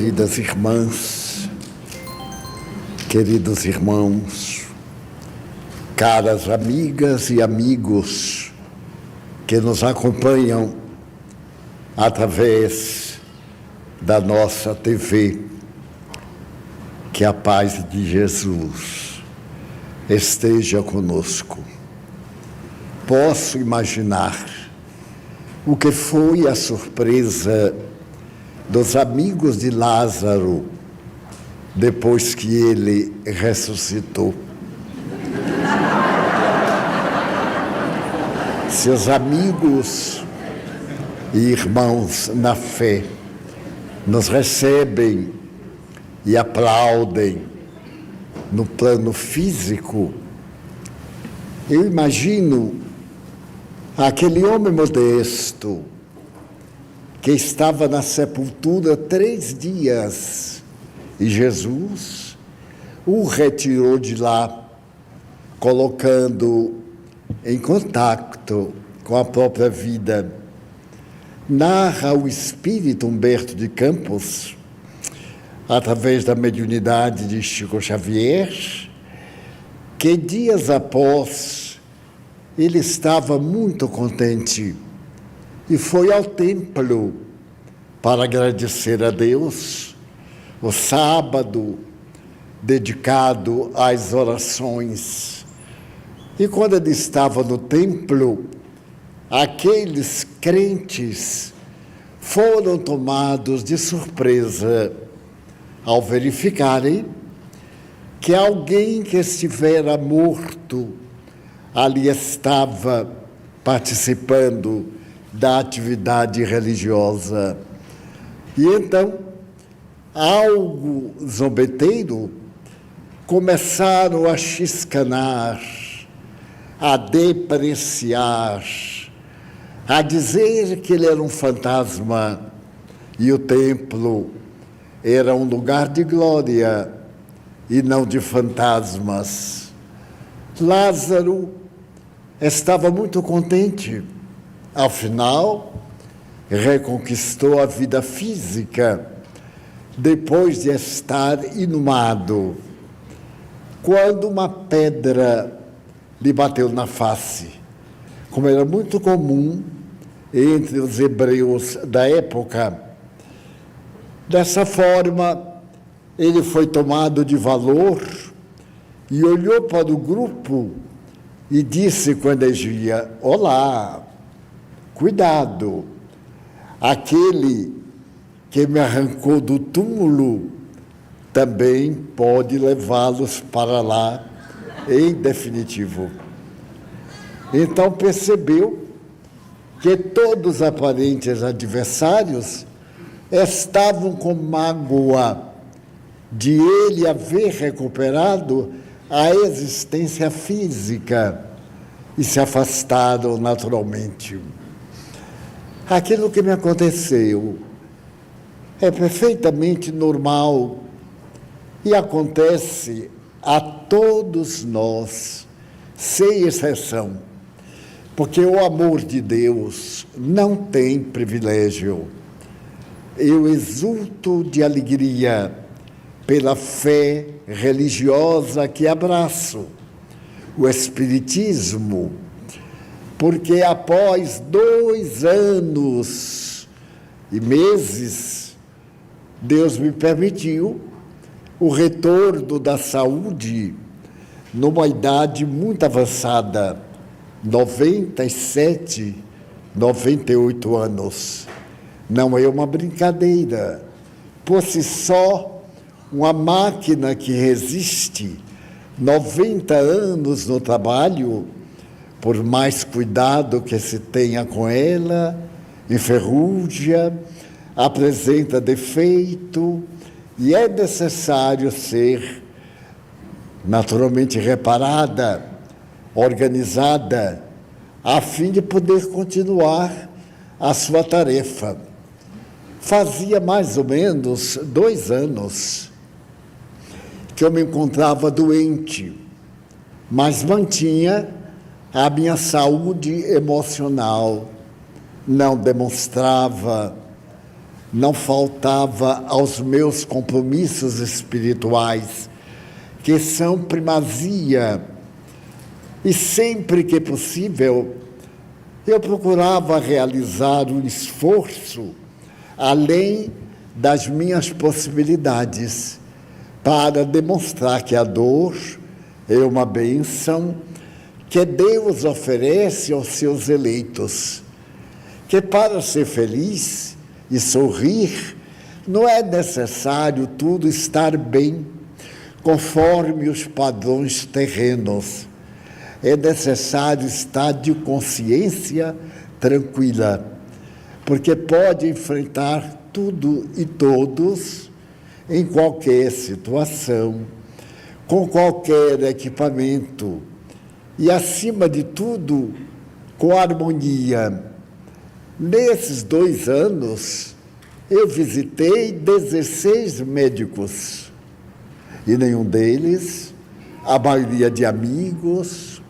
Queridas irmãs, queridos irmãos, caras amigas e amigos que nos acompanham através da nossa TV, que a paz de Jesus esteja conosco. Posso imaginar o que foi a surpresa dos amigos de Lázaro depois que ele ressuscitou. Seus amigos e irmãos na fé nos recebem e aplaudem no plano físico. Eu imagino aquele homem modesto que estava na sepultura 3 dias e Jesus o retirou de lá, colocando em contato com a própria vida. Narra o espírito Humberto de Campos, através da mediunidade de Chico Xavier, que dias após ele estava muito contente e foi ao templo para agradecer a Deus. O sábado dedicado às orações. E quando ele estava no templo, aqueles crentes foram tomados de surpresa ao verificarem que alguém que estivera morto ali estava participando da atividade religiosa. E então, algo zombeteiro, começaram a chiscanar, a depreciar, a dizer que ele era um fantasma e o templo era um lugar de glória e não de fantasmas. Lázaro estava muito contente. Afinal, reconquistou a vida física depois de estar inumado, quando uma pedra lhe bateu na face, como era muito comum entre os hebreus da época. Dessa forma, ele foi tomado de valor e olhou para o grupo e disse com energia: olá, cuidado, aquele que me arrancou do túmulo também pode levá-los para lá em definitivo. Então percebeu que todos os aparentes adversários estavam com mágoa de ele haver recuperado a existência física e se afastaram naturalmente. Aquilo que me aconteceu é perfeitamente normal e acontece a todos nós, sem exceção, porque o amor de Deus não tem privilégio. Eu exulto de alegria pela fé religiosa que abraço, o Espiritismo, porque após 2 anos e meses, Deus me permitiu o retorno da saúde numa idade muito avançada, 97, 98 anos. Não é uma brincadeira. Por si só, uma máquina que resiste 90 anos no trabalho, por mais cuidado que se tenha com ela, enferruja, apresenta defeito, e é necessário ser naturalmente reparada, organizada, a fim de poder continuar a sua tarefa. Fazia mais ou menos 2 anos que eu me encontrava doente, mas mantinha a minha saúde emocional, não demonstrava não faltava aos meus compromissos espirituais, que são primazia, e sempre que possível, eu procurava realizar um esforço além das minhas possibilidades, para demonstrar que a dor é uma bênção que Deus oferece aos seus eleitos, que para ser feliz e sorrir, não é necessário tudo estar bem, conforme os padrões terrenos. É necessário estar de consciência tranquila, porque pode enfrentar tudo e todos em qualquer situação, com qualquer equipamento e, acima de tudo, com harmonia. Nesses 2 anos, eu visitei 16 médicos e nenhum deles, a maioria de amigos,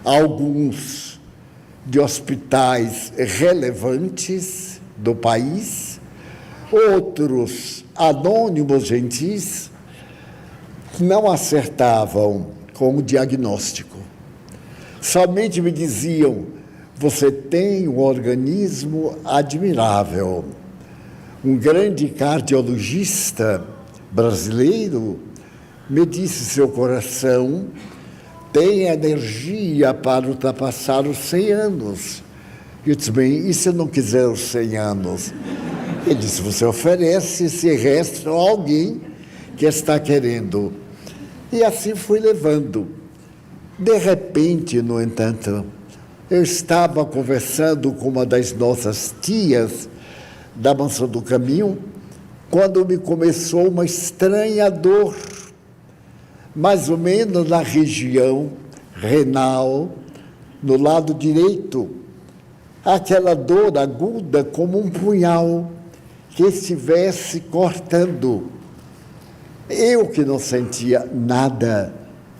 alguns de hospitais relevantes do país, outros anônimos gentis, não acertavam com o diagnóstico. Somente me diziam: você tem um organismo admirável. Um grande cardiologista brasileiro me disse: seu coração tem energia para ultrapassar os 100 anos. Eu disse: bem, e se eu não quiser os 100 anos? Ele disse: você oferece esse resto a alguém que está querendo. E assim fui levando. De repente, no entanto, eu estava conversando com uma das nossas tias da Mansão do Caminho, quando me começou uma estranha dor, mais ou menos na região renal, no lado direito. Aquela dor aguda como um punhal que estivesse cortando. Eu que não sentia nada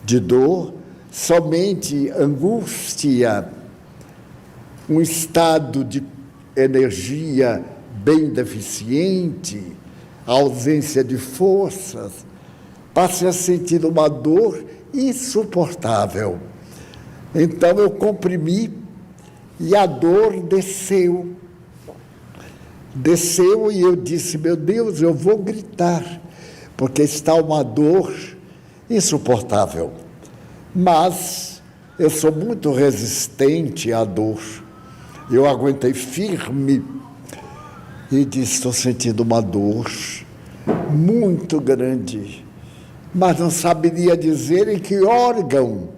de dor, somente angústia, um estado de energia bem deficiente, ausência de forças, passei a sentir uma dor insuportável. Então eu comprimi e a dor desceu. Desceu e eu disse: meu Deus, eu vou gritar, porque está uma dor insuportável. Mas eu sou muito resistente à dor. Eu aguentei firme e disse: estou sentindo uma dor muito grande, mas não saberia dizer em que órgão.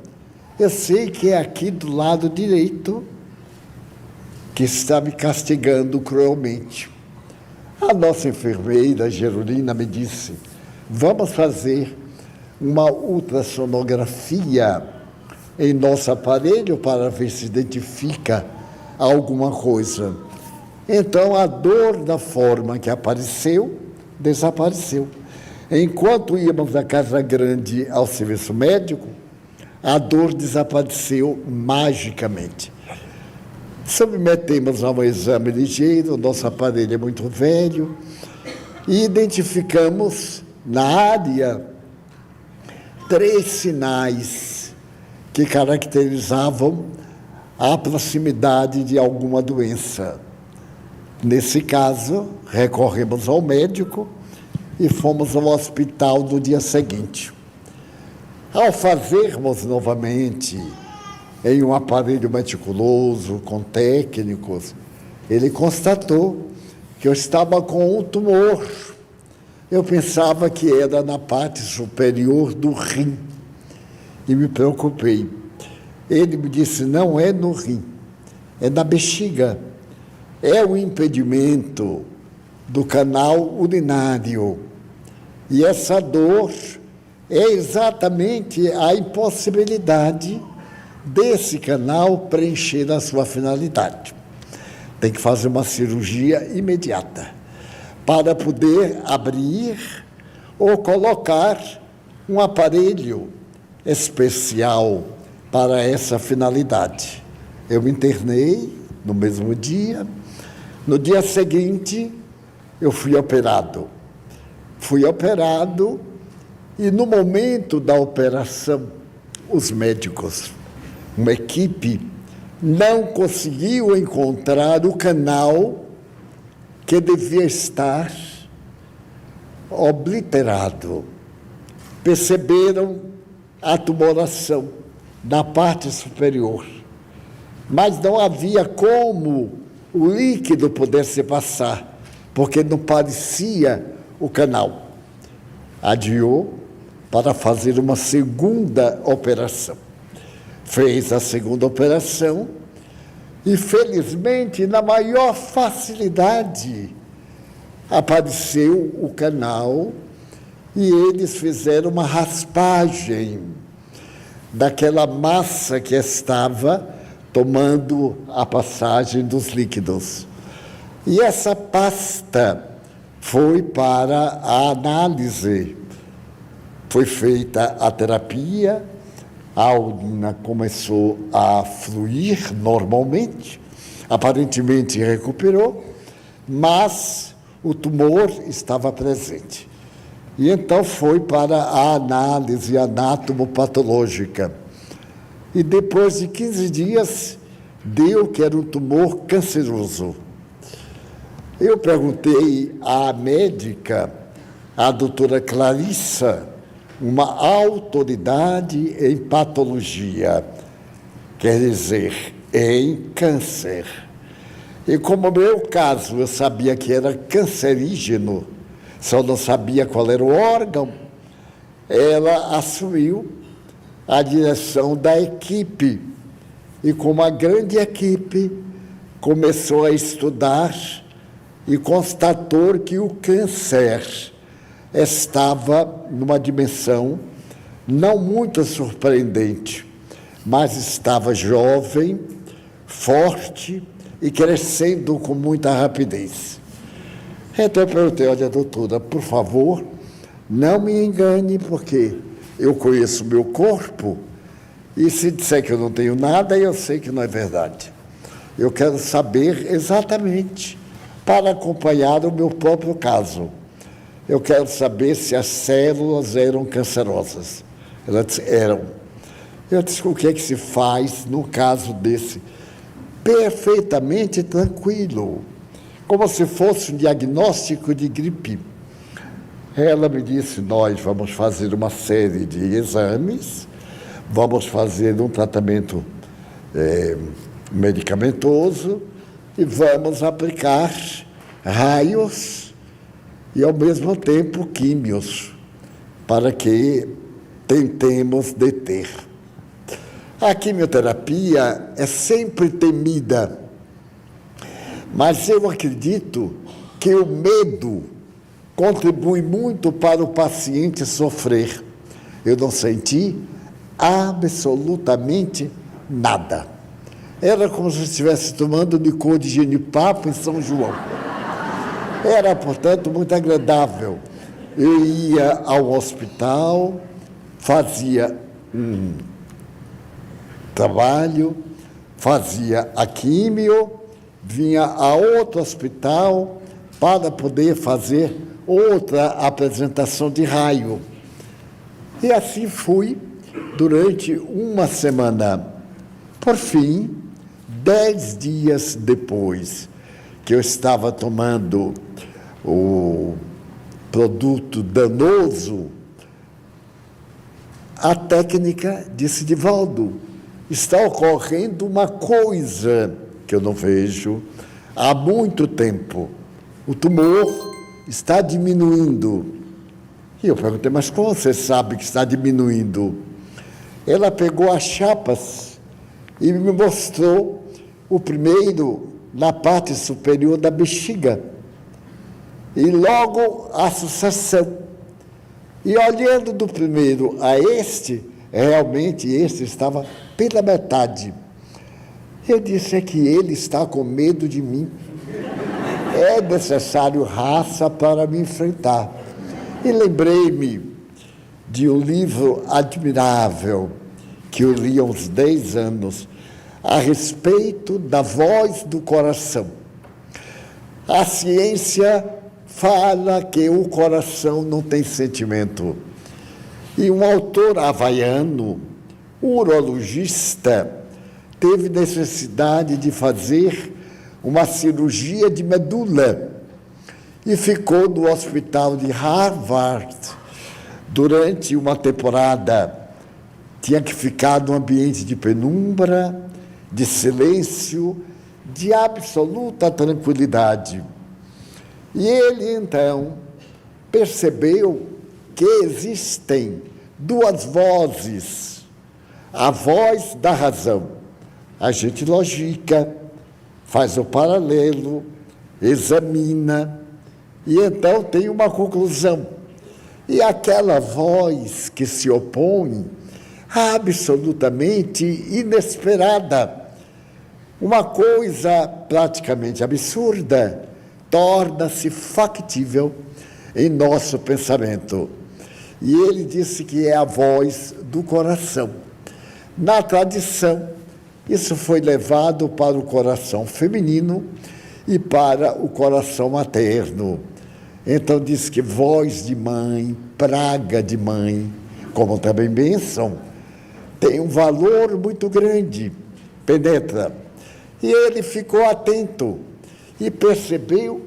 Eu sei que é aqui do lado direito, que está me castigando cruelmente. A nossa enfermeira, Gerolina, me disse: vamos fazer uma ultrassonografia em nosso aparelho para ver se identifica alguma coisa. Então, a dor da forma que apareceu, desapareceu. Enquanto íamos da Casa Grande ao serviço médico, a dor desapareceu magicamente. Submetemos a um exame ligeiro, nosso aparelho é muito velho, e identificamos na área 3 sinais que caracterizavam a proximidade de alguma doença. Nesse caso, recorremos ao médico e fomos ao hospital no dia seguinte. Ao fazermos novamente em um aparelho meticuloso, com técnicos, ele constatou que eu estava com um tumor. Eu pensava que era na parte superior do rim e me preocupei. Ele me disse: não é no rim, é na bexiga. É o impedimento do canal urinário. E essa dor é exatamente a impossibilidade desse canal preencher a sua finalidade. Tem que fazer uma cirurgia imediata para poder abrir ou colocar um aparelho especial para essa finalidade. Eu me internei no mesmo dia. No dia seguinte, eu fui operado. Fui operado e no momento da operação, os médicos, uma equipe, não conseguiu encontrar o canal que devia estar obliterado. Perceberam a tumoração na parte superior, mas não havia como o líquido pudesse passar, porque não parecia o canal. Adiou para fazer uma segunda operação. Fez a segunda operação e, felizmente, na maior facilidade, apareceu o canal e eles fizeram uma raspagem daquela massa que estava tomando a passagem dos líquidos. E essa pasta foi para a análise. Foi feita a terapia, a urina começou a fluir normalmente, aparentemente recuperou, mas o tumor estava presente. E então foi para a análise anatomopatológica. E depois de 15 dias, deu que era um tumor canceroso. Eu perguntei à médica, a doutora Clarissa, uma autoridade em patologia, quer dizer, em câncer. E como no meu caso, eu sabia que era cancerígeno, só não sabia qual era o órgão, ela assumiu a direção da equipe. E com uma grande equipe, começou a estudar e constatou que o câncer estava numa dimensão não muito surpreendente, mas estava jovem, forte e crescendo com muita rapidez. Então eu perguntei, olha, doutora, por favor, não me engane, porque eu conheço o meu corpo e se disser que eu não tenho nada, eu sei que não é verdade. Eu quero saber exatamente, para acompanhar o meu próprio caso. Eu quero saber se as células eram cancerosas. Ela disse, eram. Eu disse, o que é que se faz no caso desse? Perfeitamente tranquilo, como se fosse um diagnóstico de gripe. Ela me disse, nós vamos fazer uma série de exames, vamos fazer um tratamento medicamentoso e vamos aplicar raios e, ao mesmo tempo, químios, para que tentemos deter. A quimioterapia é sempre temida, mas eu acredito que o medo contribui muito para o paciente sofrer. Eu não senti absolutamente nada. Era como se eu estivesse tomando licor de genipapo em São João. Era, portanto, muito agradável. Eu ia ao hospital, fazia trabalho, fazia a químio, vinha a outro hospital para poder fazer outra apresentação de raio. E assim fui durante uma semana. Por fim, 10 dias depois que eu estava tomando o produto danoso, a técnica disse, Divaldo, está ocorrendo uma coisa que eu não vejo há muito tempo. O tumor está diminuindo. E eu perguntei, mas como você sabe que está diminuindo? Ela pegou as chapas e me mostrou o primeiro na parte superior da bexiga. E logo a sucessão. E olhando do primeiro a este, realmente este estava pela metade. Eu disse, é que ele está com medo de mim. É necessário raça para me enfrentar. E lembrei-me de um livro admirável que eu li há uns 10 anos, a respeito da voz do coração. A ciência fala que o coração não tem sentimento. E um autor havaiano, urologista, teve necessidade de fazer uma cirurgia de medula e ficou no hospital de Harvard durante uma temporada. Tinha que ficar num ambiente de penumbra, de silêncio, de absoluta tranquilidade. E ele, então, percebeu que existem duas vozes. A voz da razão. A gente logica, faz o paralelo, examina, e então tem uma conclusão. E aquela voz que se opõe, absolutamente inesperada, uma coisa praticamente absurda, torna-se factível em nosso pensamento. E ele disse que é a voz do coração. Na tradição, isso foi levado para o coração feminino e para o coração materno. Então diz que voz de mãe, praga de mãe, como também bênção, tem um valor muito grande, penetra. E ele ficou atento e percebeu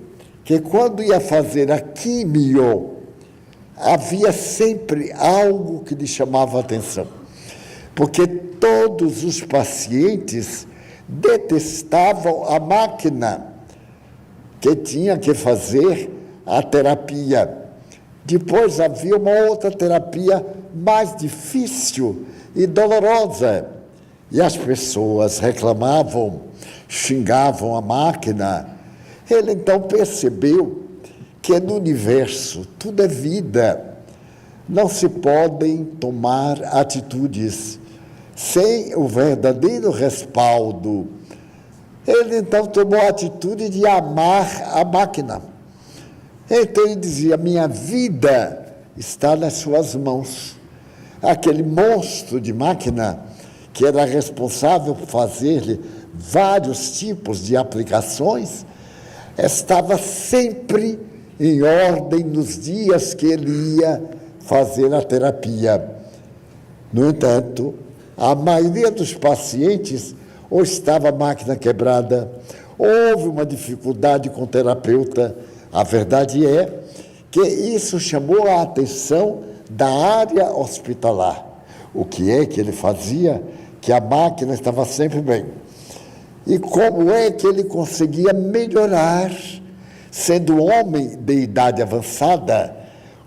que quando ia fazer a quimio, havia sempre algo que lhe chamava a atenção. Porque todos os pacientes detestavam a máquina que tinha que fazer a terapia. Depois havia uma outra terapia mais difícil e dolorosa. E as pessoas reclamavam, xingavam a máquina. Ele então percebeu que no universo tudo é vida. Não se podem tomar atitudes sem o verdadeiro respaldo. Ele então tomou a atitude de amar a máquina. Então ele dizia: minha vida está nas suas mãos. Aquele monstro de máquina que era responsável por fazer-lhe vários tipos de aplicações, estava sempre em ordem nos dias que ele ia fazer a terapia. No entanto, a maioria dos pacientes ou estava a máquina quebrada, houve uma dificuldade com o terapeuta. A verdade é que isso chamou a atenção da área hospitalar. O que é que ele fazia? Que a máquina estava sempre bem. E como é que ele conseguia melhorar, sendo homem de idade avançada,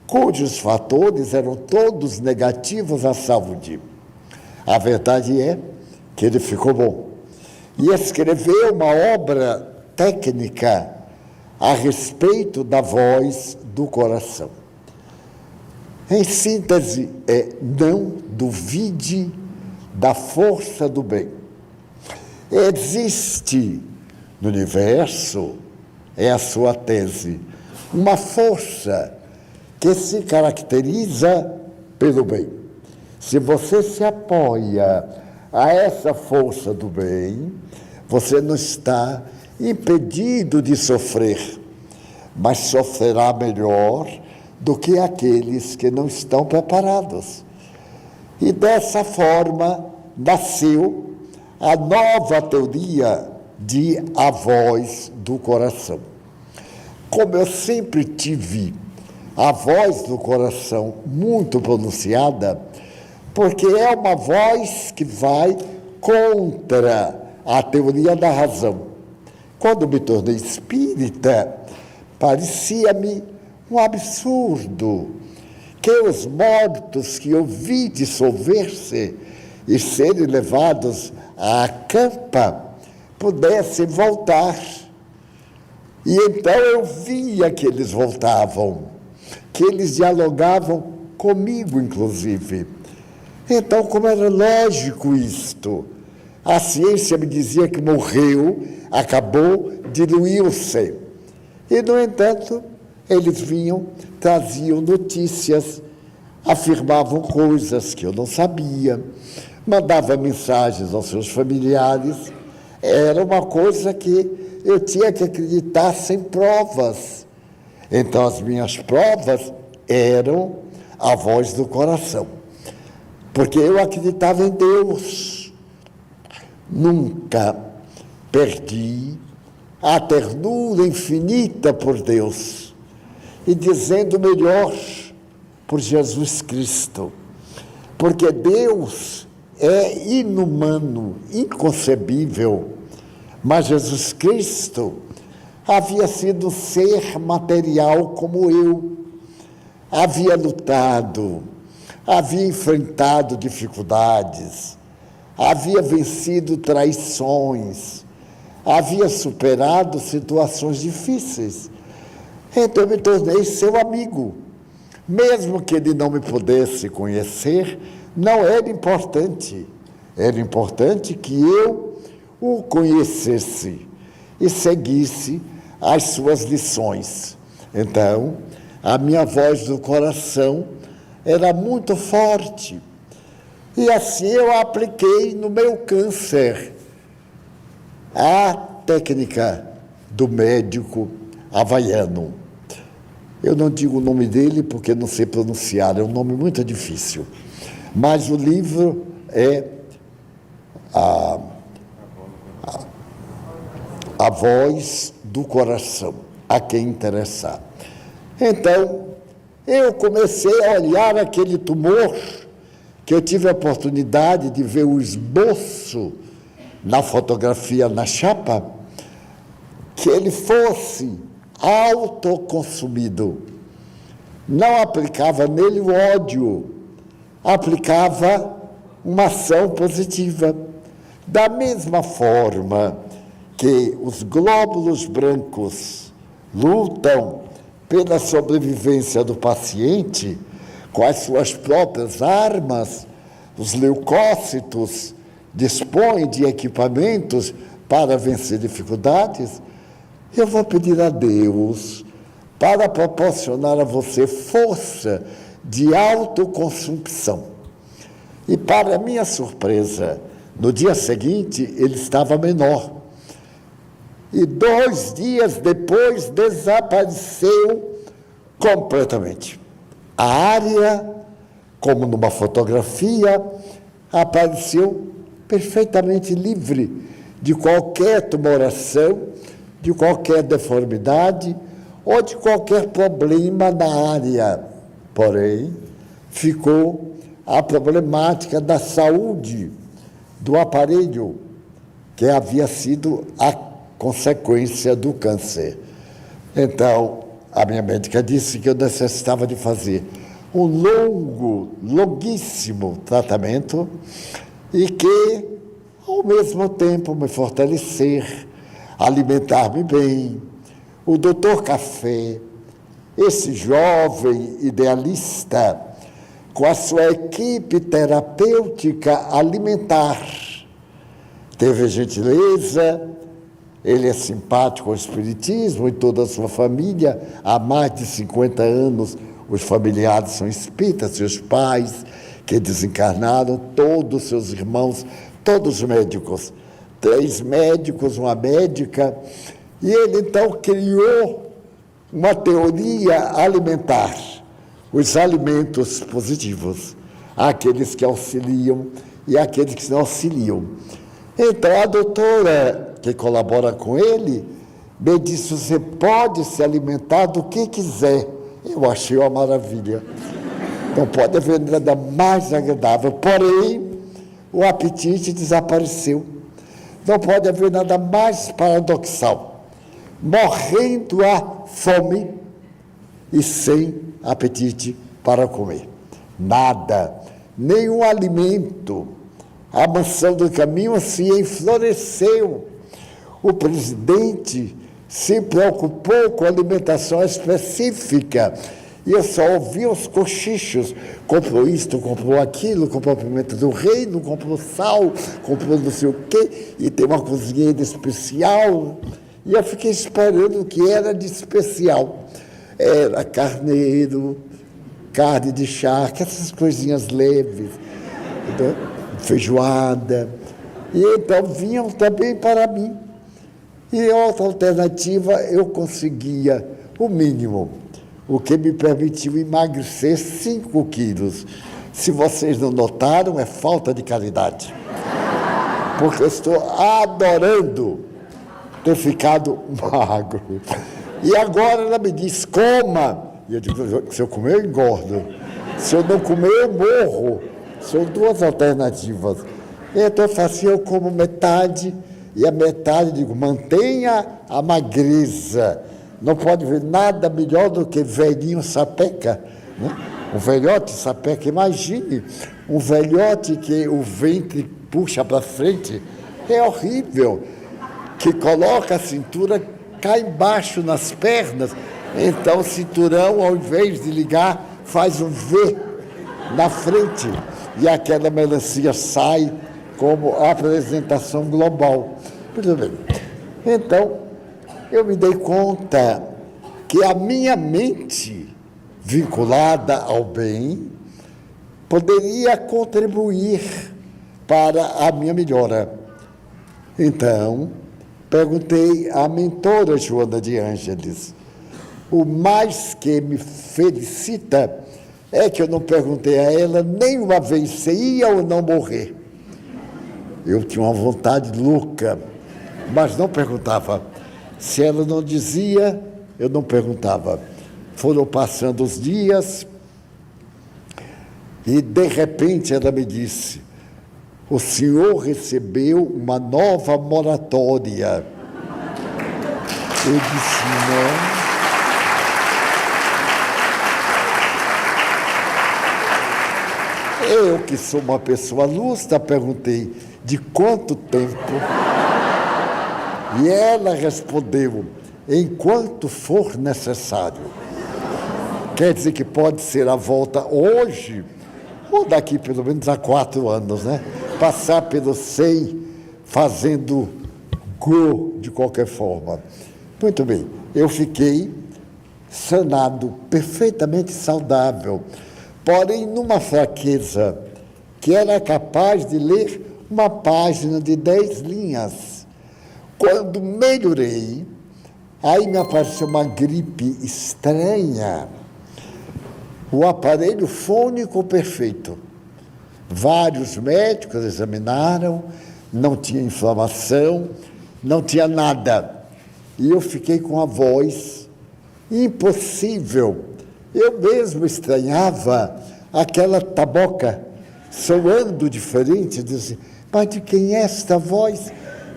cujos fatores eram todos negativos à saúde? A verdade é que ele ficou bom. E escreveu uma obra técnica a respeito da voz do coração. Em síntese, não duvide da força do bem. Existe no universo, é a sua tese, uma força que se caracteriza pelo bem. Se você se apoia a essa força do bem, você não está impedido de sofrer, mas sofrerá melhor do que aqueles que não estão preparados. E dessa forma nasceu a nova teoria de a voz do coração. Como eu sempre tive a voz do coração muito pronunciada, porque é uma voz que vai contra a teoria da razão. Quando me tornei espírita, parecia-me um absurdo que os mortos que eu vi dissolver-se e serem levados à campa pudessem voltar. E então eu via que eles voltavam, que eles dialogavam comigo, inclusive. Então, como era lógico isto? A ciência me dizia que morreu, acabou, diluiu-se. E, no entanto, eles vinham, traziam notícias, afirmavam coisas que eu não sabia, mandavam mensagens aos seus familiares. Era uma coisa que eu tinha que acreditar sem provas. Então, as minhas provas eram a voz do coração, porque eu acreditava em Deus. Nunca perdi a ternura infinita por Deus, e dizendo melhor, por Jesus Cristo, porque Deus é inumano, inconcebível, mas Jesus Cristo havia sido ser material como eu, havia lutado, havia enfrentado dificuldades, havia vencido traições, havia superado situações difíceis. Então eu me tornei seu amigo. Mesmo que ele não me pudesse conhecer, não era importante. Era importante que eu o conhecesse e seguisse as suas lições. Então, a minha voz do coração era muito forte. E assim eu apliquei no meu câncer a técnica do médico havaiano. Eu não digo o nome dele porque não sei pronunciar, é um nome muito difícil. Mas o livro é A Voz do Coração, a quem interessar. Então, eu comecei a olhar aquele tumor, que eu tive a oportunidade de ver o esboço na fotografia, na chapa, que ele fosse autoconsumido. Não aplicava nele o ódio, aplicava uma ação positiva. Da mesma forma que os glóbulos brancos lutam pela sobrevivência do paciente com as suas próprias armas, os leucócitos dispõem de equipamentos para vencer dificuldades. Eu vou pedir a Deus para proporcionar a você força de autoconsumpção. E, para minha surpresa, no dia seguinte, ele estava menor. E 2 dias depois, desapareceu completamente. A área, como numa fotografia, apareceu perfeitamente livre de qualquer tumoração, de qualquer deformidade ou de qualquer problema na área. Porém, ficou a problemática da saúde do aparelho, que havia sido a consequência do câncer. Então, a minha médica disse que eu necessitava de fazer um longuíssimo tratamento e que, ao mesmo tempo, me fortalecer, alimentar-me bem. O doutor Café, esse jovem idealista, com a sua equipe terapêutica alimentar, teve a gentileza, ele é simpático ao espiritismo e toda a sua família, há mais de 50 anos os familiares são espíritas, seus pais que desencarnaram, todos seus irmãos, todos médicos, 3 médicos, uma médica, e ele então criou uma teoria alimentar, os alimentos positivos, aqueles que auxiliam e aqueles que não auxiliam. Então, a doutora que colabora com ele me disse: você pode se alimentar do que quiser. Eu achei uma maravilha. Não pode haver nada mais agradável. Porém, o apetite desapareceu. Não pode haver nada mais paradoxal. Morrendo a fome e sem apetite para comer. Nada, nenhum alimento. A mansão do caminho se enfloresceu. O presidente se preocupou com alimentação específica. E eu só ouvi os cochichos. Comprou isto, comprou aquilo, comprou pimenta do reino, comprou sal, comprou não sei o quê, e tem uma cozinheira especial. E eu fiquei esperando o que era de especial. Era carneiro, carne de charque, essas coisinhas leves, então, feijoada. E então vinham também para mim. E outra alternativa, eu conseguia o mínimo. o que me permitiu emagrecer 5 quilos. Se vocês não notaram, é falta de caridade. Porque eu estou adorando ter ficado magro. E agora ela me diz, coma. E eu digo, se eu comer, eu engordo. Se eu não comer, eu morro. São 2 alternativas. Então eu faço assim, eu como metade, e a metade, eu digo, mantenha a magreza. Não pode ver nada melhor do que velhinho sapeca, né? Um velhote sapeca, imagine, um velhote que o ventre puxa para frente, é horrível, que coloca a cintura cá embaixo nas pernas, então o cinturão, ao invés de ligar, faz um V na frente, e aquela melancia sai como apresentação global. Muito bem. Então, eu me dei conta que a minha mente, vinculada ao bem, poderia contribuir para a minha melhora. Então, perguntei à mentora Joana de Ângeles. O mais que me felicita é que eu não perguntei a ela nem uma vez se ia ou não morrer. Eu tinha uma vontade louca, mas não perguntava. Se ela não dizia, eu não perguntava. Foram passando os dias e, de repente, ela me disse, o senhor recebeu uma nova moratória. Eu disse, não. Eu, que sou uma pessoa lúcida, perguntei, de quanto tempo? E ela respondeu, enquanto for necessário. Quer dizer que pode ser a volta hoje, ou daqui pelo menos a 4 anos, né? Passar pelo 100 fazendo go de qualquer forma. Muito bem, eu fiquei sanado, perfeitamente saudável, porém numa fraqueza que era capaz de ler uma página de 10 linhas. Quando melhorei, aí me apareceu uma gripe estranha, o aparelho fônico perfeito. Vários médicos examinaram, não tinha inflamação, não tinha nada. E eu fiquei com a voz impossível. Eu mesmo estranhava aquela taboca soando diferente. Disse, mas de quem é esta voz?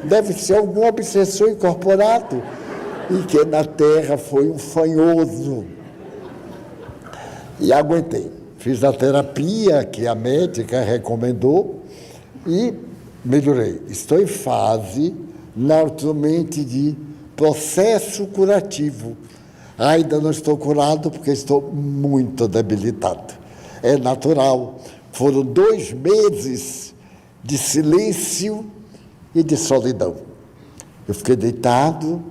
Deve ser algum obsessor incorporado. E que na terra foi um fanhoso. E aguentei. Fiz a terapia que a médica recomendou e melhorei. Estou em fase, naturalmente, de processo curativo. Ainda não estou curado porque estou muito debilitado. É natural. Foram 2 meses de silêncio e de solidão. Eu fiquei deitado,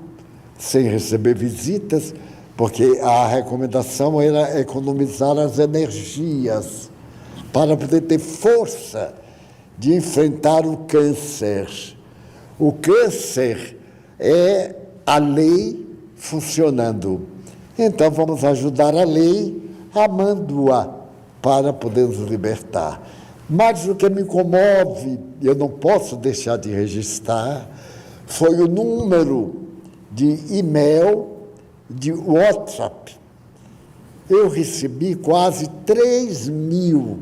sem receber visitas, porque a recomendação era economizar as energias para poder ter força de enfrentar o câncer. O câncer é a lei funcionando. Então, vamos ajudar a lei amando-a para poder nos libertar. Mas o que me comove, eu não posso deixar de registrar, foi o número de e-mail, de WhatsApp. Eu recebi quase 3.000.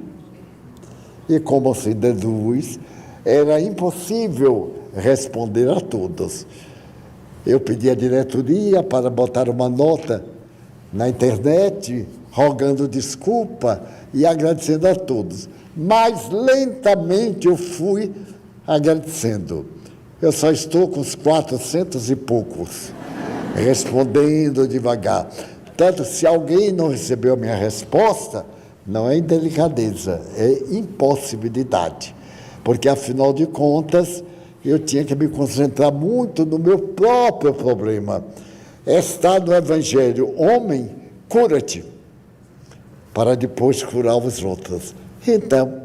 E como se deduz, era impossível responder a todos. Eu pedi à diretoria para botar uma nota na internet, rogando desculpa e agradecendo a todos. Mas lentamente eu fui agradecendo. Eu só estou com os 400 e poucos, respondendo devagar. Tanto, se alguém não recebeu a minha resposta, não é indelicadeza, é impossibilidade. Porque, afinal de contas, eu tinha que me concentrar muito no meu próprio problema. Está no Evangelho, homem, cura-te, para depois curar os outros. Então,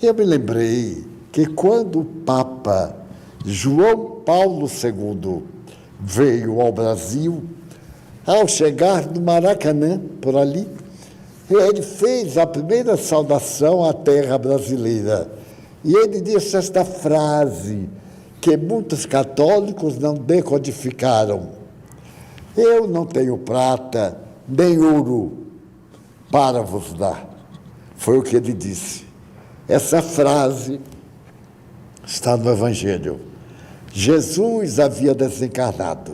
eu me lembrei que quando o Papa João Paulo II veio ao Brasil, Ao chegar no Maracanã, por ali, ele fez a primeira saudação à terra brasileira. E ele disse esta frase que muitos católicos não decodificaram: eu não tenho prata nem ouro para vos dar. Foi o que ele disse. Essa frase está no Evangelho. Jesus havia desencarnado.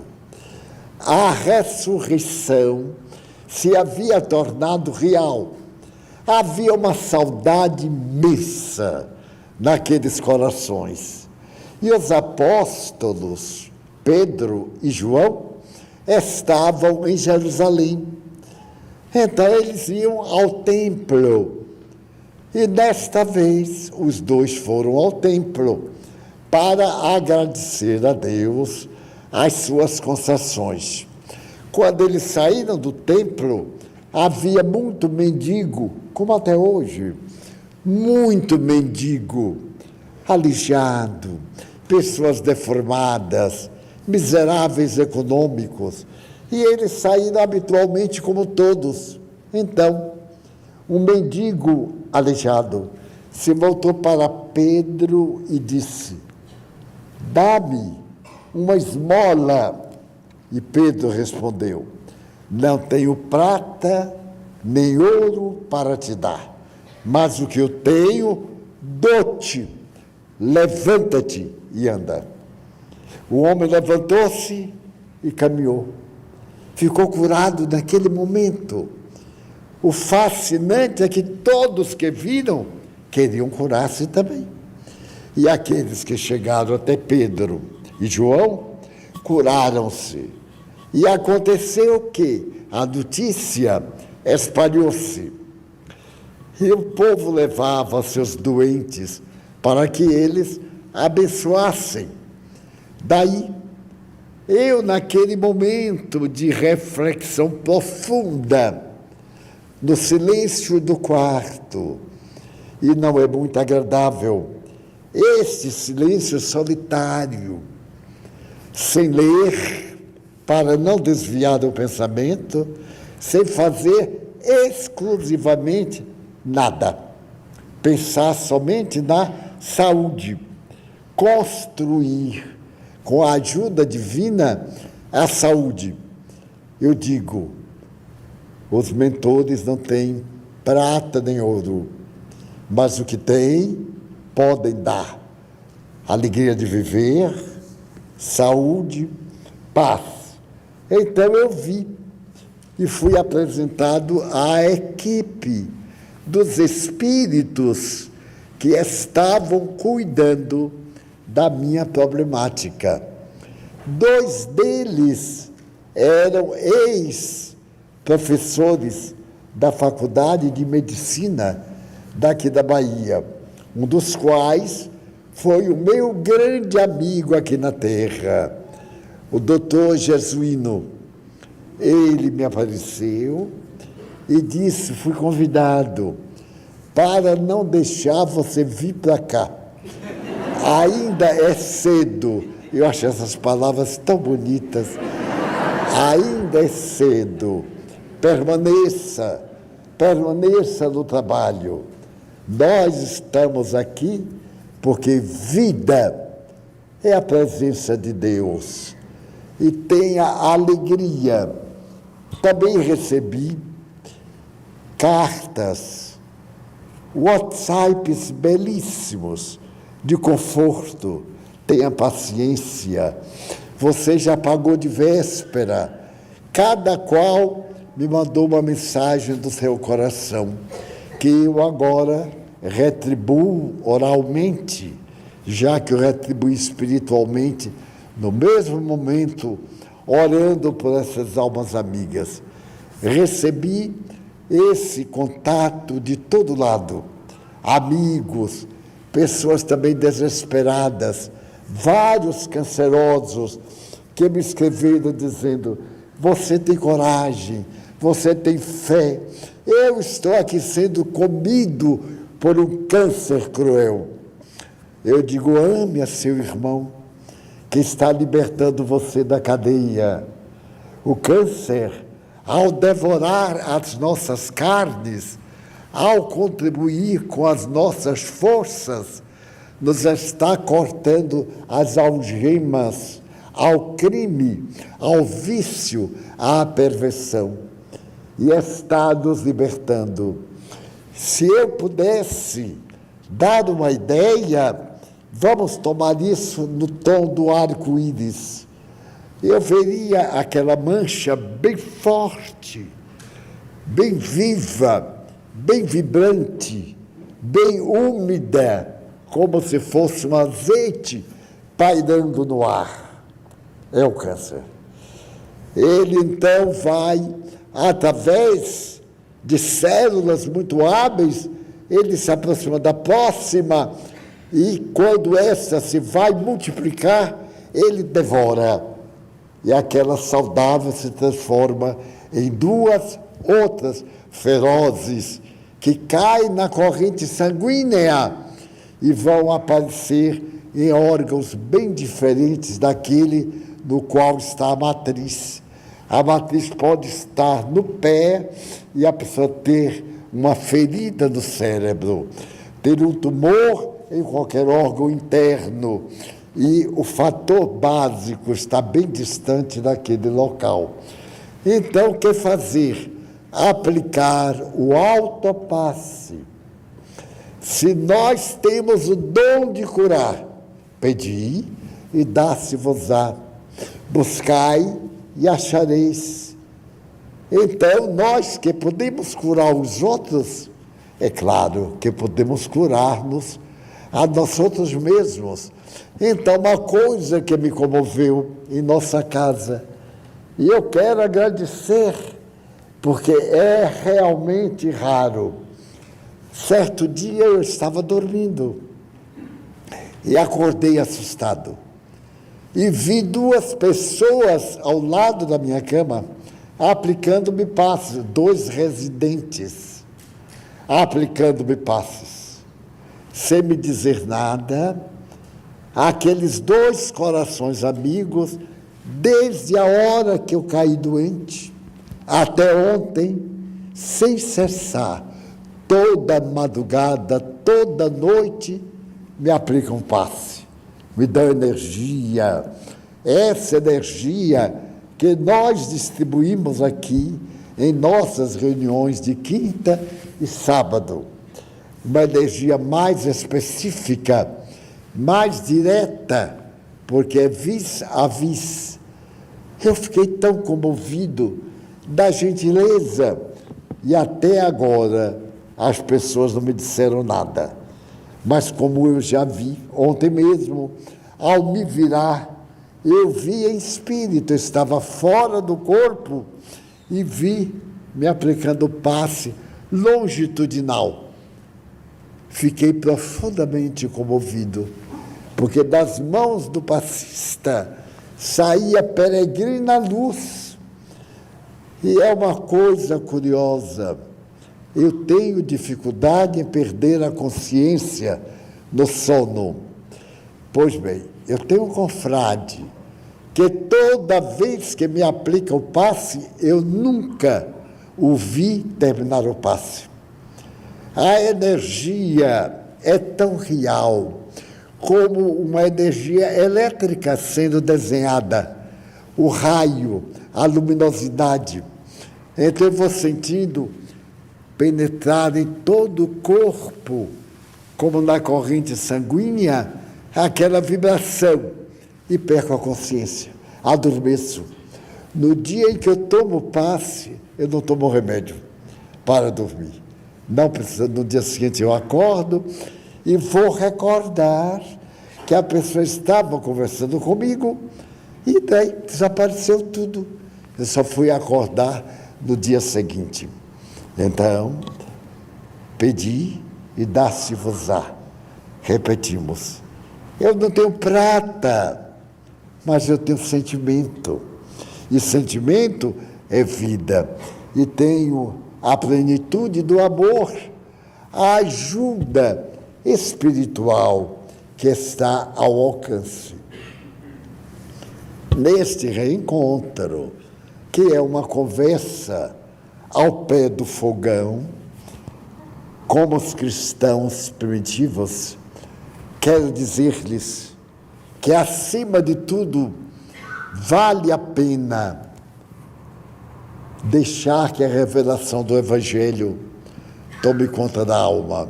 A ressurreição se havia tornado real. Havia uma saudade imensa naqueles corações. E os apóstolos, Pedro e João, estavam em Jerusalém. Então eles iam ao templo. E desta vez os dois foram ao templo para agradecer a Deus as suas concessões. Quando eles saíram do templo, havia muito mendigo, como até hoje, muito mendigo, aleijado, pessoas deformadas, miseráveis econômicos, e eles saíram habitualmente como todos. Então, um mendigo aleijado se voltou para Pedro e disse: dá-me uma esmola. E Pedro respondeu: não tenho prata nem ouro para te dar, mas o que eu tenho, dou-te. Levanta-te e anda. O homem levantou-se e caminhou. Ficou curado naquele momento. O fascinante é que todos que viram queriam curar-se também. E aqueles que chegaram até Pedro e João curaram-se. E aconteceu que a notícia espalhou-se. E o povo levava seus doentes para que eles abençoassem. Daí, eu, naquele momento de reflexão profunda, no silêncio do quarto, e não é muito agradável, este silêncio solitário, sem ler, para não desviar o pensamento, sem fazer exclusivamente nada. Pensar somente na saúde. Construir, com a ajuda divina, a saúde. Eu digo, os mentores não têm prata nem ouro, mas o que têm, podem dar. Alegria de viver, saúde, paz. Então eu vi e fui apresentado à equipe dos espíritos que estavam cuidando da minha problemática. 2 deles eram ex-professores da Faculdade de Medicina daqui da Bahia, um dos quais foi o meu grande amigo aqui na Terra, o doutor Jesuíno. Ele me apareceu e disse: fui convidado para não deixar você vir para cá. Ainda é cedo. Eu acho essas palavras tão bonitas. Ainda é cedo. Permaneça no trabalho. Nós estamos aqui porque vida é a presença de Deus. E tenha alegria. Também recebi cartas, WhatsApps belíssimos, de conforto. Tenha paciência. Você já pagou de véspera. Cada qual me mandou uma mensagem do seu coração, que eu agora retribuo oralmente, já que eu retribuí espiritualmente, no mesmo momento, orando por essas almas amigas. Recebi esse contato de todo lado, amigos, pessoas também desesperadas, vários cancerosos que me escreveram dizendo: você tem coragem, você tem fé, eu estou aqui sendo comido por um câncer cruel. Eu digo: ame a seu irmão, que está libertando você da cadeia. O câncer, ao devorar as nossas carnes, ao contribuir com as nossas forças, nos está cortando as algemas ao crime, ao vício, à perversão, e está nos libertando. Se eu pudesse dar uma ideia, vamos tomar isso no tom do arco-íris. Eu veria aquela mancha bem forte, bem viva, bem vibrante, bem úmida, como se fosse um azeite pairando no ar. É o câncer. Ele então vai, através de células muito hábeis, ele se aproxima da próxima e quando essa se vai multiplicar, ele devora. E aquela saudável se transforma em duas outras ferozes que caem na corrente sanguínea e vão aparecer em órgãos bem diferentes daquele no qual está a matriz. A matriz pode estar no pé e a pessoa ter uma ferida no cérebro, ter um tumor em qualquer órgão interno, e o fator básico está bem distante daquele local. Então, o que fazer? Aplicar o autopasse. Se nós temos o dom de curar, pedi e dá-se-vos-á. Buscai e achareis. Então, nós que podemos curar os outros, é claro que podemos curar-nos a nós outros mesmos. Então, uma coisa que me comoveu em nossa casa, e eu quero agradecer, porque é realmente raro. Certo dia eu estava dormindo e acordei assustado. E vi duas pessoas ao lado da minha cama aplicando-me passes, 2 residentes aplicando-me passes. Sem me dizer nada, aqueles 2 corações amigos, desde a hora que eu caí doente, até ontem, sem cessar, toda madrugada, toda noite, me aplicam passe, me dão energia. Essa energia que nós distribuímos aqui em nossas reuniões de quinta e sábado, uma energia mais específica, mais direta, porque é vis a vis. Eu fiquei tão comovido da gentileza, e até agora as pessoas não me disseram nada. Mas como eu já vi ontem mesmo, ao me virar, eu vi em espírito, eu estava fora do corpo e vi me aplicando passe longitudinal. Fiquei profundamente comovido, porque das mãos do passista saía peregrina luz. E é uma coisa curiosa, eu tenho dificuldade em perder a consciência no sono. Pois bem, eu tenho um confrade que toda vez que me aplica o passe, eu nunca o vi terminar o passe. A energia é tão real como uma energia elétrica sendo desenhada, o raio, a luminosidade. Então eu vou sentindo penetrar em todo o corpo, como na corrente sanguínea, aquela vibração, e perco a consciência, adormeço. No dia em que eu tomo passe, eu não tomo remédio para dormir. Não precisa, no dia seguinte eu acordo e vou recordar que a pessoa estava conversando comigo e daí desapareceu tudo. Eu só fui acordar no dia seguinte. Então, pedi e dá-se-vos-á. Repetimos. Eu não tenho prata, mas eu tenho sentimento. E sentimento é vida. E tenho a plenitude do amor, a ajuda espiritual que está ao alcance. Neste reencontro, que é uma conversa ao pé do fogão, como os cristãos primitivos. Quero dizer-lhes que, acima de tudo, vale a pena deixar que a revelação do Evangelho tome conta da alma.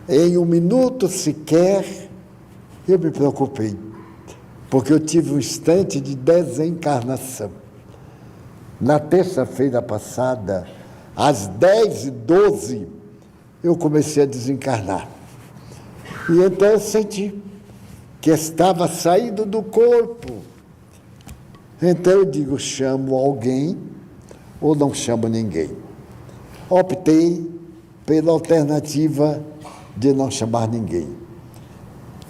Em um minuto sequer, eu me preocupei, porque eu tive um instante de desencarnação. Na terça-feira passada, às 10h12, eu comecei a desencarnar. E então eu senti que estava saindo do corpo. Então eu digo, chamo alguém ou não chamo ninguém. Optei pela alternativa de não chamar ninguém.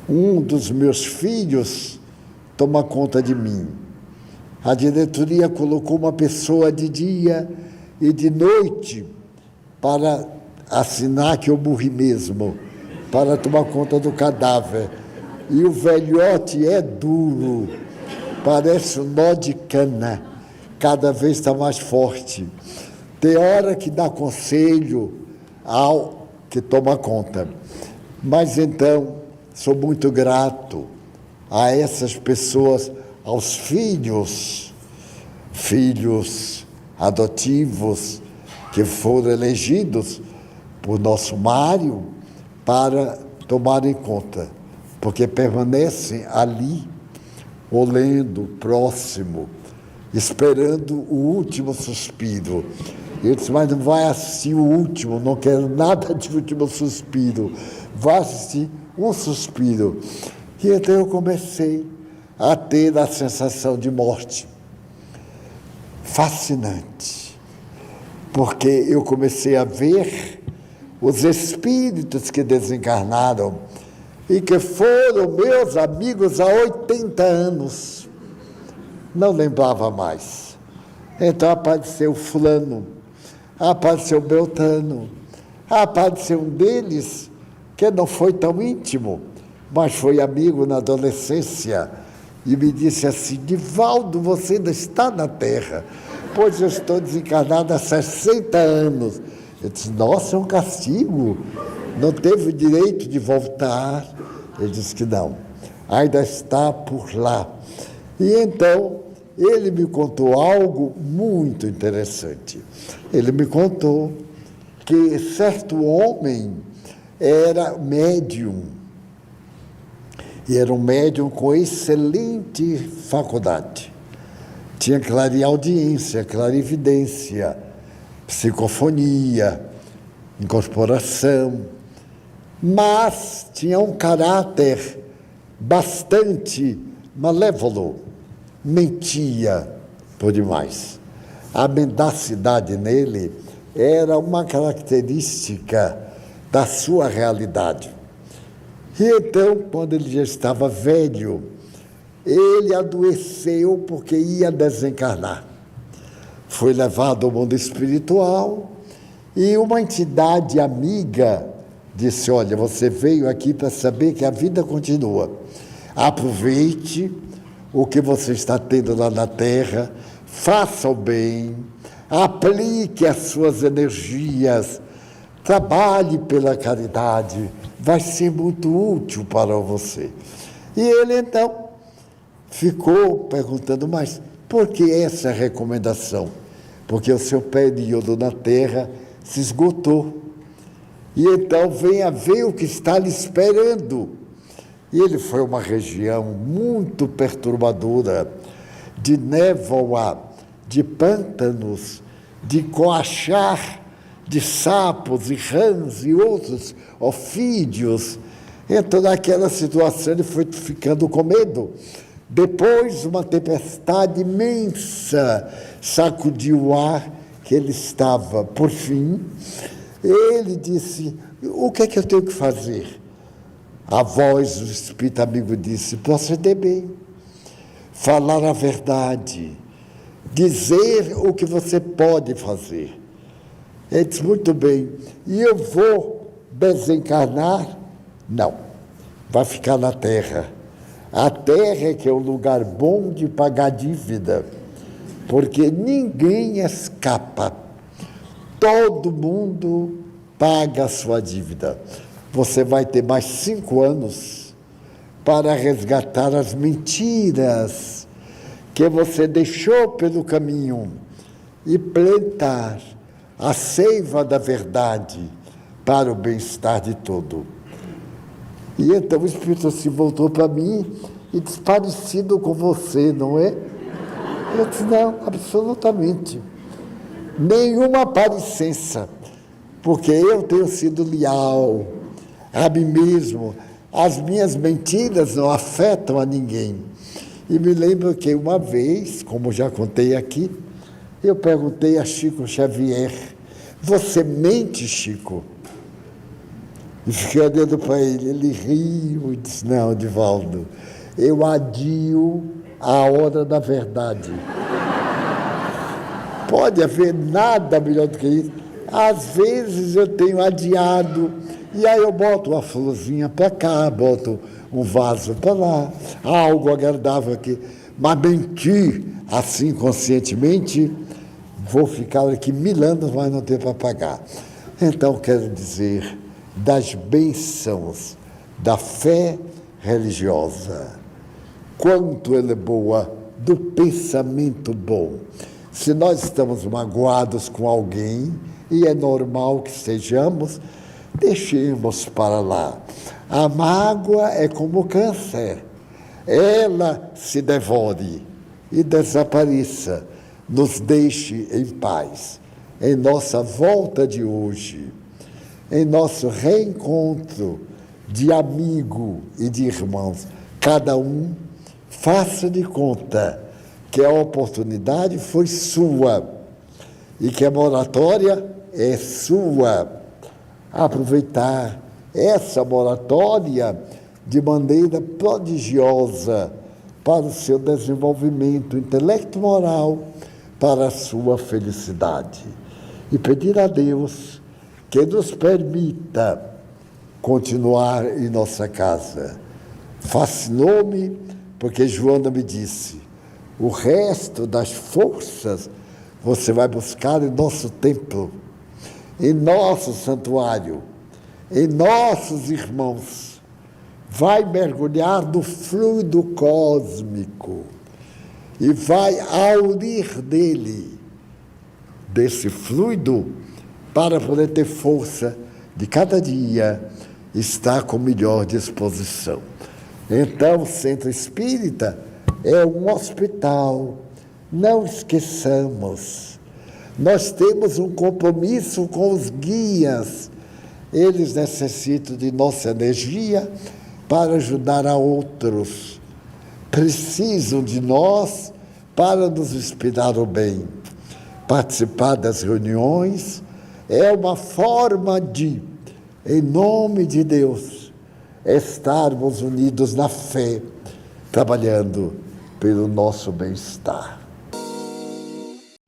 Um dos meus filhos toma conta de mim. A diretoria colocou uma pessoa de dia e de noite para assinar que eu morri mesmo, para tomar conta do cadáver. E o velhote é duro, parece um nó de cana, cada vez está mais forte. Tem hora que dá conselho ao que toma conta. Mas então, sou muito grato a essas pessoas, aos filhos adotivos que foram elegidos por nosso Mário para tomarem conta, porque permanecem ali, olhando, próximo, esperando o último suspiro. Eu disse, mas não vai assistir o último, não quero nada de último suspiro, vai assistir um suspiro. E então eu comecei a ter a sensação de morte. Fascinante, porque eu comecei a ver os espíritos que desencarnaram e que foram meus amigos há 80 anos. Não lembrava mais. Então apareceu fulano, apareceu Beltrano, apareceu um deles que não foi tão íntimo, mas foi amigo na adolescência, e me disse assim, Divaldo, você ainda está na Terra? Pois eu estou desencarnado há 60 anos. Eu disse, nossa, é um castigo, não teve o direito de voltar. Ele disse que não, ainda está por lá. E então, ele me contou algo muito interessante. Ele me contou que certo homem era médium, e era um médium com excelente faculdade. Tinha clareaudiência, clarividência, psicofonia, incorporação, mas tinha um caráter bastante malévolo, mentia por demais. A mendacidade nele era uma característica da sua realidade. E então, quando ele já estava velho, ele adoeceu porque ia desencarnar. Foi levado ao mundo espiritual e uma entidade amiga disse, olha, você veio aqui para saber que a vida continua. Aproveite o que você está tendo lá na Terra, faça o bem, aplique as suas energias, trabalhe pela caridade, vai ser muito útil para você. E ele, então, ficou perguntando, mas por que essa recomendação? Porque o seu período na Terra se esgotou. E então venha ver o que está lhe esperando. E ele foi a uma região muito perturbadora, de névoa, de pântanos, de coachar, de sapos e rãs e outros ofídeos. Então, naquela situação, ele foi ficando com medo. Depois, uma tempestade imensa sacudiu o ar que ele estava. Por fim, ele disse, o que é que eu tenho que fazer? A voz do Espírito amigo disse, proceder bem, falar a verdade, dizer o que você pode fazer. Ele disse, muito bem, e eu vou desencarnar? Não, vai ficar na Terra. A Terra é que é um lugar bom de pagar dívida. porque ninguém escapa. Todo mundo paga a sua dívida. Você vai ter mais 5 anos para resgatar as mentiras que você deixou pelo caminho e plantar a seiva da verdade para o bem-estar de todo. E então o Espírito se voltou para mim e disse: parecido com você, não é? Eu disse: não, absolutamente. Nenhuma parecença, porque eu tenho sido leal a mim mesmo. As minhas mentiras não afetam a ninguém. E me lembro que uma vez, como já contei aqui, eu perguntei a Chico Xavier: você mente, Chico? E fiquei olhando para ele, ele riu e disse: não, Divaldo, eu adio a hora da verdade. Pode haver nada melhor do que isso. Às vezes eu tenho adiado, e aí eu boto uma florzinha para cá, boto um vaso para lá, algo agradável aqui. Mas mentir assim conscientemente, vou ficar aqui 1000 anos, mas não ter para pagar. Então, quero dizer, das bênçãos da fé religiosa, quanto ela é boa, do pensamento bom. Se nós estamos magoados com alguém, e é normal que estejamos, deixemos para lá. A mágoa é como câncer. Ela se devore e desapareça. Nos deixe em paz. Em nossa volta de hoje, em nosso reencontro de amigo e de irmãos, cada um faça de conta que a oportunidade foi sua e que a moratória é sua. Aproveitar essa moratória de maneira prodigiosa para o seu desenvolvimento intelecto-moral, para a sua felicidade. E pedir a Deus que nos permita continuar em nossa casa. Fascinou-me porque Joana me disse: o resto das forças você vai buscar em nosso templo, em nosso santuário, em nossos irmãos. Vai mergulhar no fluido cósmico e vai aurir desse fluido, para poder ter força de cada dia estar com melhor disposição. Então, o Centro Espírita é um hospital. Não esqueçamos, nós temos um compromisso com os guias. Eles necessitam de nossa energia para ajudar a outros. Precisam de nós para nos inspirar o bem. Participar das reuniões é uma forma de, em nome de Deus, estarmos unidos na fé, trabalhando pelo nosso bem-estar.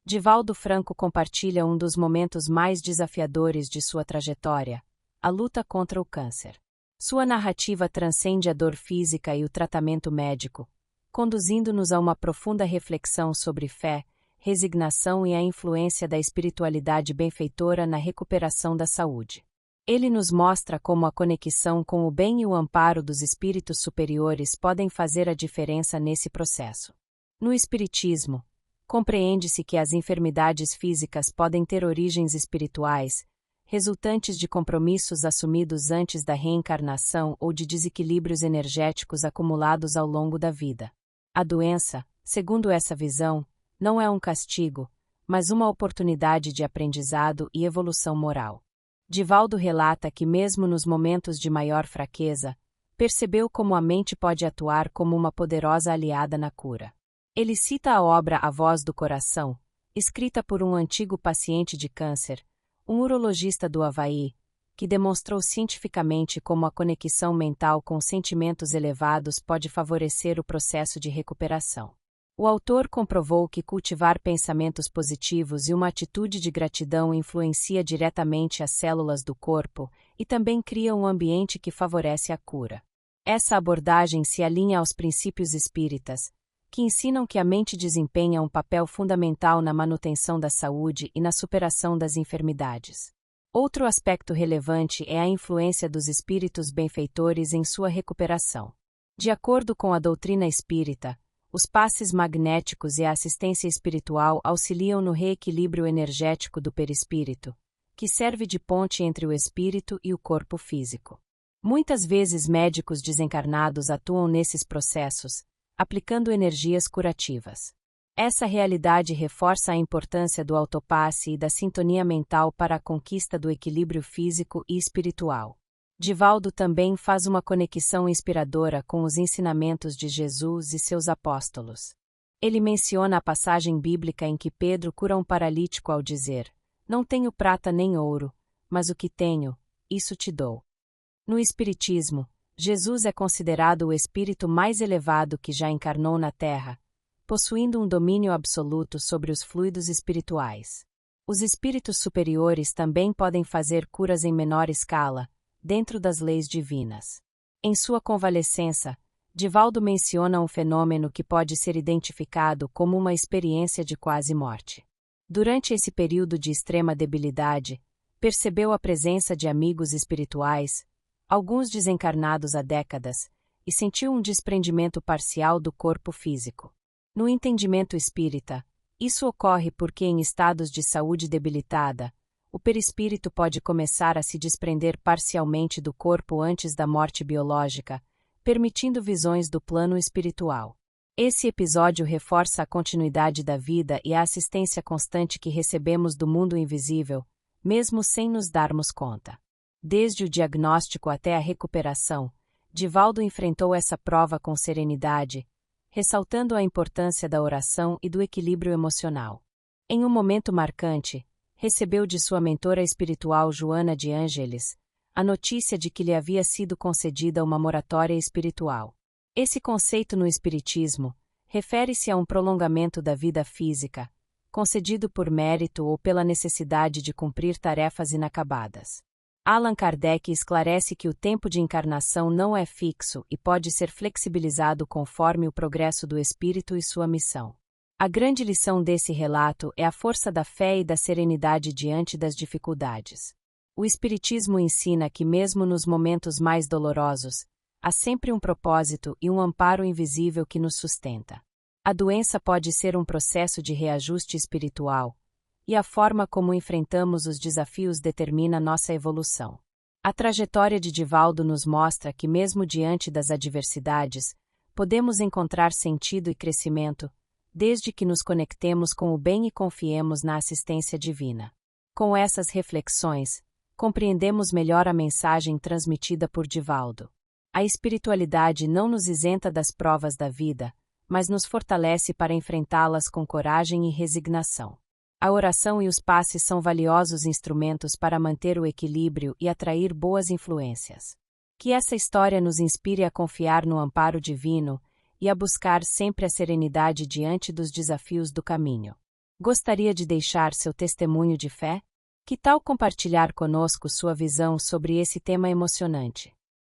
Divaldo Franco compartilha um dos momentos mais desafiadores de sua trajetória: a luta contra o câncer. Sua narrativa transcende a dor física e o tratamento médico, conduzindo-nos a uma profunda reflexão sobre fé, resignação e a influência da espiritualidade benfeitora na recuperação da saúde. Ele nos mostra como a conexão com o bem e o amparo dos espíritos superiores podem fazer a diferença nesse processo. No Espiritismo, compreende-se que as enfermidades físicas podem ter origens espirituais, resultantes de compromissos assumidos antes da reencarnação ou de desequilíbrios energéticos acumulados ao longo da vida. A doença, segundo essa visão, não é um castigo, mas uma oportunidade de aprendizado e evolução moral. Divaldo relata que, mesmo nos momentos de maior fraqueza, percebeu como a mente pode atuar como uma poderosa aliada na cura. Ele cita a obra A Voz do Coração, escrita por um antigo paciente de câncer, um urologista do Havaí, que demonstrou cientificamente como a conexão mental com sentimentos elevados pode favorecer o processo de recuperação. O autor comprovou que cultivar pensamentos positivos e uma atitude de gratidão influencia diretamente as células do corpo e também cria um ambiente que favorece a cura. Essa abordagem se alinha aos princípios espíritas, que ensinam que a mente desempenha um papel fundamental na manutenção da saúde e na superação das enfermidades. Outro aspecto relevante é a influência dos espíritos benfeitores em sua recuperação. De acordo com a doutrina espírita, os passes magnéticos e a assistência espiritual auxiliam no reequilíbrio energético do perispírito, que serve de ponte entre o espírito e o corpo físico. Muitas vezes médicos desencarnados atuam nesses processos, aplicando energias curativas. Essa realidade reforça a importância do autopasse e da sintonia mental para a conquista do equilíbrio físico e espiritual. Divaldo também faz uma conexão inspiradora com os ensinamentos de Jesus e seus apóstolos. Ele menciona a passagem bíblica em que Pedro cura um paralítico ao dizer: "Não tenho prata nem ouro, mas o que tenho, isso te dou." No Espiritismo, Jesus é considerado o espírito mais elevado que já encarnou na Terra, possuindo um domínio absoluto sobre os fluidos espirituais. Os espíritos superiores também podem fazer curas em menor escala, dentro das leis divinas. Em sua convalescença, Divaldo menciona um fenômeno que pode ser identificado como uma experiência de quase morte. Durante esse período de extrema debilidade, percebeu a presença de amigos espirituais, alguns desencarnados há décadas, e sentiu um desprendimento parcial do corpo físico. No entendimento espírita, isso ocorre porque em estados de saúde debilitada, o perispírito pode começar a se desprender parcialmente do corpo antes da morte biológica, permitindo visões do plano espiritual. Esse episódio reforça a continuidade da vida e a assistência constante que recebemos do mundo invisível, mesmo sem nos darmos conta. Desde o diagnóstico até a recuperação, Divaldo enfrentou essa prova com serenidade, ressaltando a importância da oração e do equilíbrio emocional. Em um momento marcante, recebeu de sua mentora espiritual Joana de Ângeles a notícia de que lhe havia sido concedida uma moratória espiritual. Esse conceito no Espiritismo refere-se a um prolongamento da vida física, concedido por mérito ou pela necessidade de cumprir tarefas inacabadas. Allan Kardec esclarece que o tempo de encarnação não é fixo e pode ser flexibilizado conforme o progresso do espírito e sua missão. A grande lição desse relato é a força da fé e da serenidade diante das dificuldades. O Espiritismo ensina que mesmo nos momentos mais dolorosos, há sempre um propósito e um amparo invisível que nos sustenta. A doença pode ser um processo de reajuste espiritual, e a forma como enfrentamos os desafios determina nossa evolução. A trajetória de Divaldo nos mostra que mesmo diante das adversidades, podemos encontrar sentido e crescimento, desde que nos conectemos com o bem e confiemos na assistência divina. Com essas reflexões, compreendemos melhor a mensagem transmitida por Divaldo. A espiritualidade não nos isenta das provas da vida, mas nos fortalece para enfrentá-las com coragem e resignação. A oração e os passes são valiosos instrumentos para manter o equilíbrio e atrair boas influências. Que essa história nos inspire a confiar no amparo divino e a buscar sempre a serenidade diante dos desafios do caminho. Gostaria de deixar seu testemunho de fé? Que tal compartilhar conosco sua visão sobre esse tema emocionante?